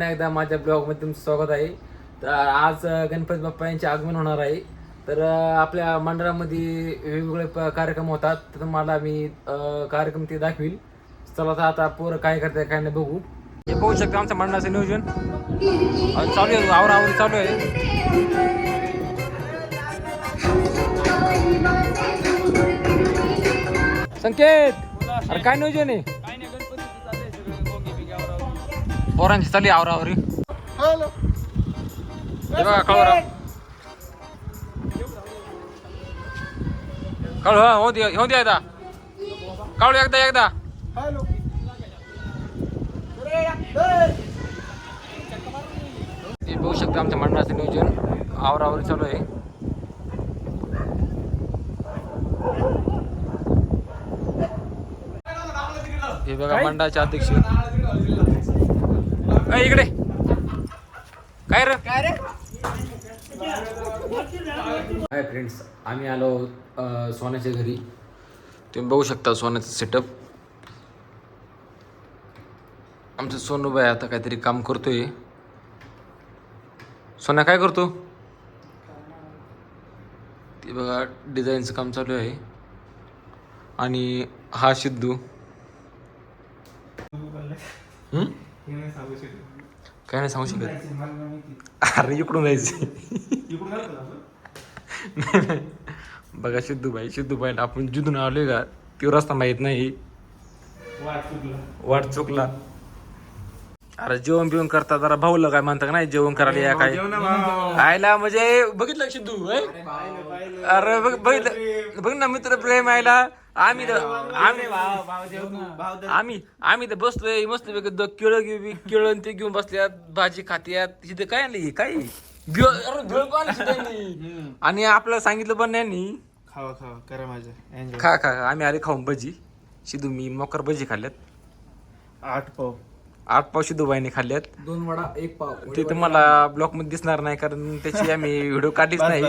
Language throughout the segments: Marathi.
पुन्हा एकदा माझ्या ब्लॉगमध्ये तुमचं स्वागत आहे. तर आज गणपती बाप्पा यांचे आगमन होणार आहे. तर आपल्या मंडळामध्ये वेगवेगळे कार्यक्रम होतात. तर तुम्हाला मी कार्यक्रम ते दाखवील. चला तर आता पोरं काय करताय काय नाही बघू. हे बघू शकता आमच्या मंडळाचं नियोजन चालू आहे, आवराआवरी चालू आहे. संकेत, अरे काय नियोजन आहे? पोरांची चालली आवराआवरी. हे बघा कळवरा कळू हो द्या एकदा काढू एकदा हे बघू शकता आमच्या मंडळाचं नियोजन आवराआवरी चालू आहे. हे बघा मंडळाचे अध्यक्ष इकडे काय रे हाय फ्रेंड्स, आम्ही आलो सोन्याच्या घरी. तुम्ही बघू शकता सोन्याचं सेटअप. आमचं सोनूबाई आता काहीतरी काम करतोय. सोन्या काय करतो? ते बघा डिझाईनचं काम चालू आहे. आणि हा सिद्धू काय नाही सांगू शकत. अरे इकडून जायचं. बघा सिद्धूबाईला आपण जिथून आलोय का तो रस्ता माहित नाही, वाट चुकला. अरे जेवण बिवण करता जरा भाऊला काय म्हणता का नाही जेवण करायला या काय आयला म्हणजे बघितलं सिद्धू. अरे बघ ना मित्र प्रेम आयला. आम्ही तर बसलोय मस्त केळं ते घेऊन बसल्यात, भाजी खात्यात. तिथे काय नाही काय आणि आपल्याला सांगितलं पण नाही खा आम्ही आले खाऊन भजी. सिद्धू मी मोकर भजी खाल्ल्यात 8 पाव सिद्धूबाईने खाल्ल्यात. 2 वडा 1 पाव. ते तुम्हाला ब्लॉग मध्ये दिसणार नाही कारण त्याची आम्ही व्हिडिओ काढलीच नाही.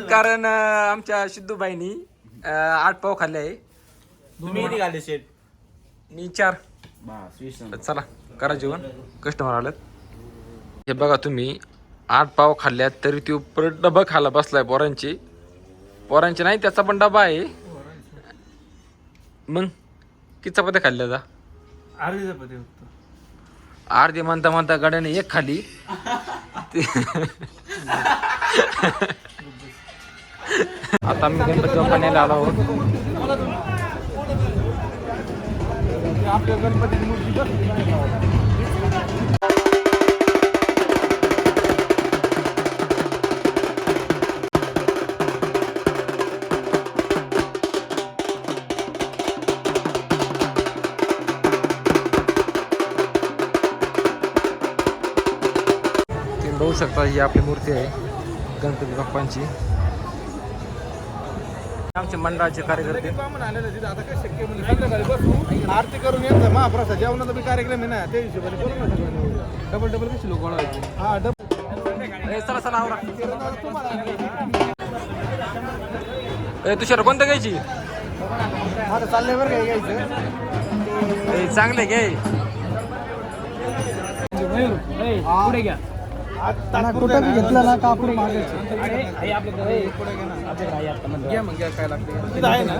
कारण आमच्या सिद्धूबाईनी 8 पाव खाल्ले आहे. तुम्ही किती खाल्ले शेट? मी 4. चला करा जेवण, कस्टमर आलेत. हे बघा तुम्ही 8 पाव खाल्ल्यात तरी तो परत डबा खायला बसलाय. पोरांचे नाही त्याचा पण डबा आहे. मग किती चपात्या खाल्ल्या जा? अर्धी चपाती फक्त. अर्धी म्हणता गाड्याने 1 खाली. आता मी गणपती बाप्पा न्यायला आलो आहोत. आपल्या गणपतीची मूर्ती बघू शकता ही आपली मूर्ती आहे गणपती बाप्पांची. आमचे मंडळाचे कार्यकर्ते आता काय शक्य म्हणजे संध्याकाळी बसू आरती करून येतं महाप्रसाद जेवणाचा बी कार्यक्रम आहे ना, त्या हिशोबाने करू ना. डबल कशी लोक गोळायचे. हा चला आवरा. तुषार कोणतं घ्यायची? आता चालल्यावर काय घ्यायचं? चांगले घे. पुढे घ्या. कुठं घेतला ना कापूर मागायचं. घ्या मग घ्या काय लागते आहे ना.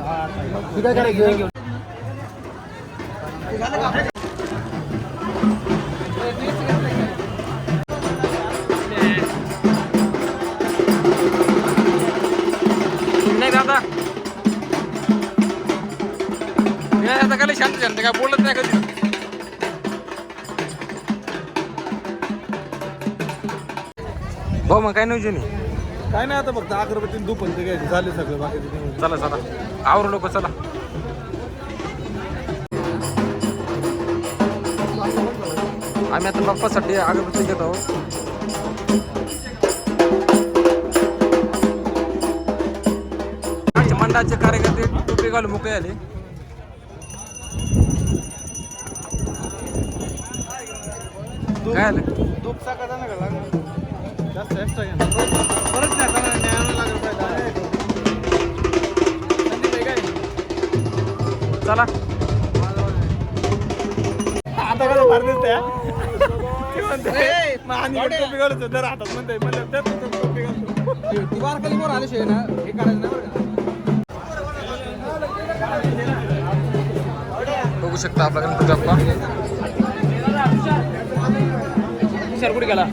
काय करायचं? नाही दादा काय शांत काय बोलत नाही कधी. भाऊ मग काय नियोजन आहे? काय नाही आता फक्त अगरबत्ती दुपण ते घ्यायचे झाले सगळं बाकी. चला आवरू लोक चला. आम्ही आता बाप्पासाठी अगरबत्ती घेत आहोत. मंडळाचे कार्यकर्ते टोपी घालून मोकळे आले. काय आलं? दूध टाकायचा ना का जास्त एक्स्ट्रा घ्या परत न्यायला लागलं पाहिजे. चला आता फार दिसते ते म्हणते मग आणि टोपी घालतो तर हातात म्हणते म्हणलं तर टोपी घालतो ती बारकाली मोर आल्याशिवाय ना हे करायचं नाही बरं का. बघू शकता आपला गणपती बाप्पा. सर कुठे गेला?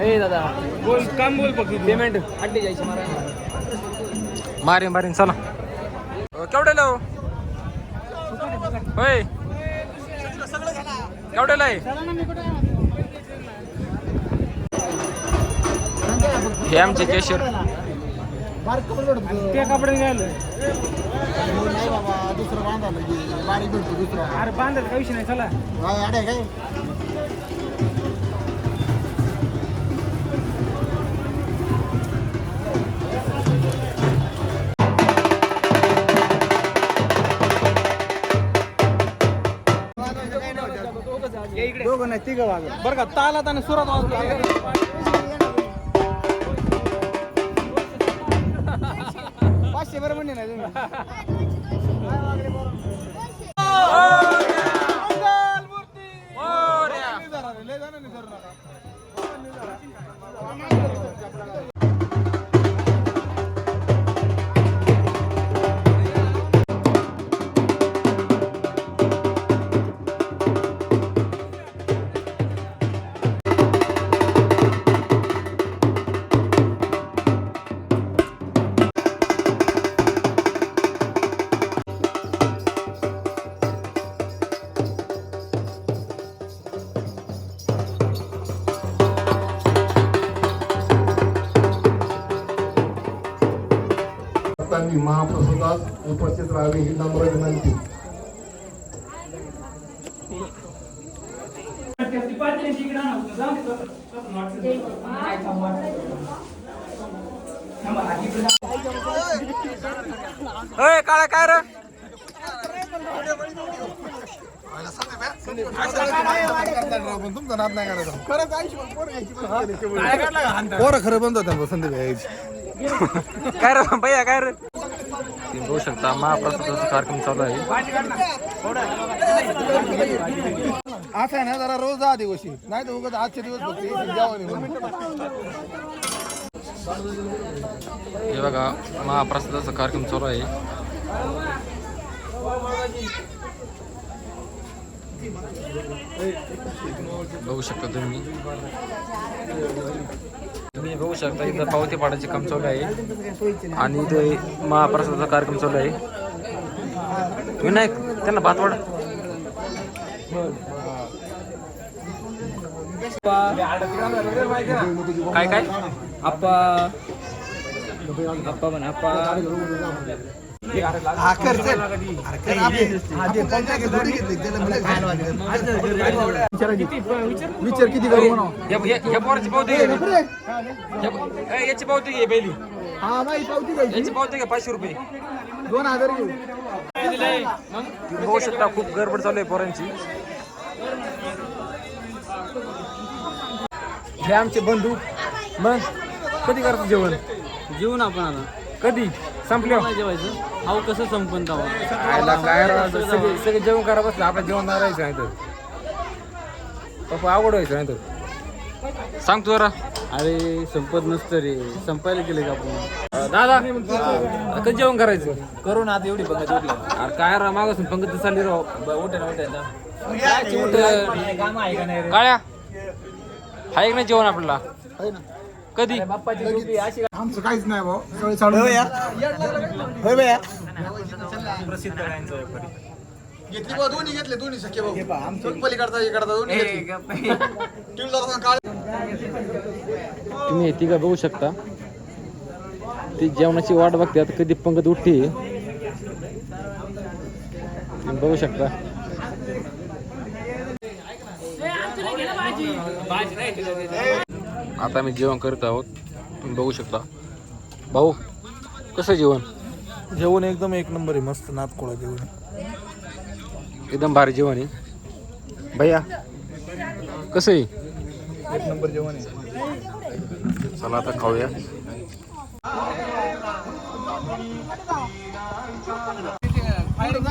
ए दादा बोल काम बोल फक्त पेमेंट अड्डे जायची मारीन चला. केवढ्याला हो? होय केवढ्याला आहे? हे आमचे केशर. ते कपडे घ्यायला नाही बाबा दुसरं बांधायला बारीक भेटतो दुसरं. अरे बांधायला काही विषय नाही चला अडे काय दोघं नाही तिघं वाजव बरं का तालात आणि सुरात वाजतो. पाचशे बरं म्हणणे नाही तुम्ही महाप्रसादात उपस्थित राहावे ही नम्र विनंती. काळा काय रे? तुमचा नाद नाही काढायचा खरं खरं बंद होत्या संदीप यायची काय रे भैया काय रे? तुम्ही बघू शकता महाप्रसादाचा कार्यक्रम चालू आहे. असं आहे ना जरा रोज 10 दिवशी नाही तर उगाच आजचे दिवस बघते हे बघा महाप्रसादाचा कार्यक्रम चालू आहे. बघू शकता तुम्ही बघू शकता इथं पावती पाडायचे काम चालू आहे आणि इथे महाप्रसादाचा कार्यक्रम चालू आहे. विनायक त्यांना भात वाढ. काय काय आप्पा पण आप्पा विचार किती करू म्हणा या पोराची पावती घे. याची पावती घे पहिली. हा बाई पावती घ्यायची याची पावती घे 500 रुपये. 2000 घेऊ. बघू शकता खूप गडबड चालू आहे पोरांची. हे आमचे बंधू. मग कधी करतो जेवण? जेवून आपण आता कधी संपल्यावर नाही जेवायचं. अहो कसं संपन तवा काय सगळे जेवण करा बसलं. आपलं जेवण नाही राहायचं नाही तर पप्पा अवघड व्हायचं नाही तर सांगतो जरा. अरे संपत नसतं रे. संपायला गेले का आपण? दादा कधी जेवण करायचं? करू ना आता एवढी बघत अरे काय राव मागासून पंगत चालली राव. काम आहे का नाही रे? काळ्या हाय का नाही जेवण आपल्याला? कधी? आमचं काहीच नाही भाऊ सगळे चालू होय भैया प्रसिद्ध घेतली बा दोन्ही घेतले दोन्ही शक्य भाऊ आमचं पलीकडता इकडता दोन्ही तुम्ही ती का बघू शकता. ती जेवणाची वाट बघतात कधी पंगत उठते. तुम्ही बघू शकता. आता आम्ही जेवण करत आहोत. तुम्ही बघू शकता. भाऊ कसं जेवण? जेवण एकदम एक नंबर आहे. मस्त नातकोळा जेवण एकदम भारी जेवण आहे. भैया कसं आहे? एक नंबर जेवण आहे. चला आता खाऊया.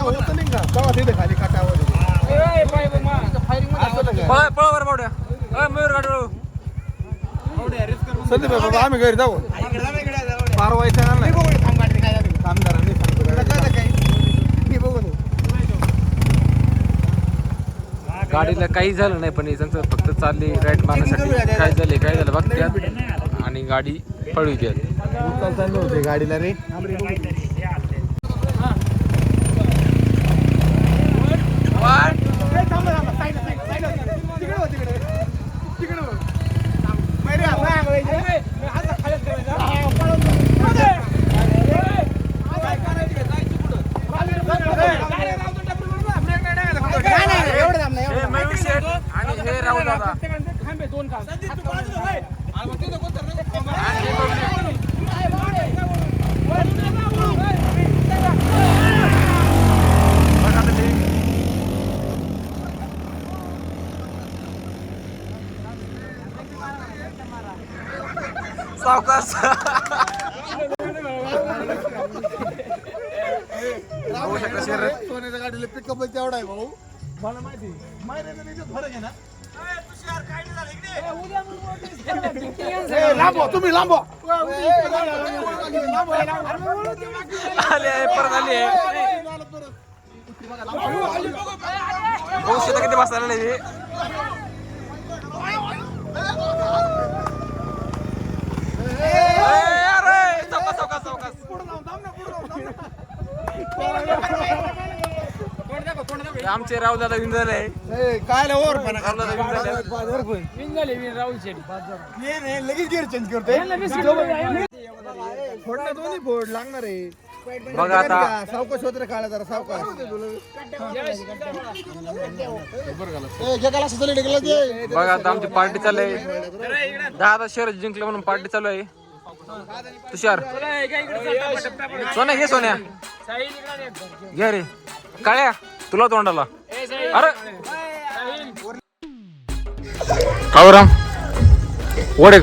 होतं नाही का तेव्हा तिथे खाली पळा बरं पावड्या मयूर गाडी संदीप बाबा आम्ही घरी जाऊ फार व्हायचं नाही गाडीला काही झालं नाही पण त्यांचं फक्त चालली राईट मारण्यासाठी काय झालं बघत्यात आणि गाडी पळू द्यात चालू होते गाडीला रे आणि हे राहुल दादा सावकाश सोन्याच्या गाडीला पिकअप तेवढा आहे भाऊ मला माहिती फरक आहे ना लांबो तुम्ही लांबो परत आली किती वाजता आलेले आमचे राव दादा विन झाले काय ओव्हर लगेच गिअर चेंज करतोय फोडला दोन्ही फोड लागणार आहे बघा आता सावकाश होत रे काळा जरा सावकाश बघा आता आमची पार्टी चालू आहे 10 शहर जिंकलं म्हणून पार्टी चालू आहे तुषार सोन्या घे सोन्या घे रे काळ्या तुला तोंडाला अरे राम ओढे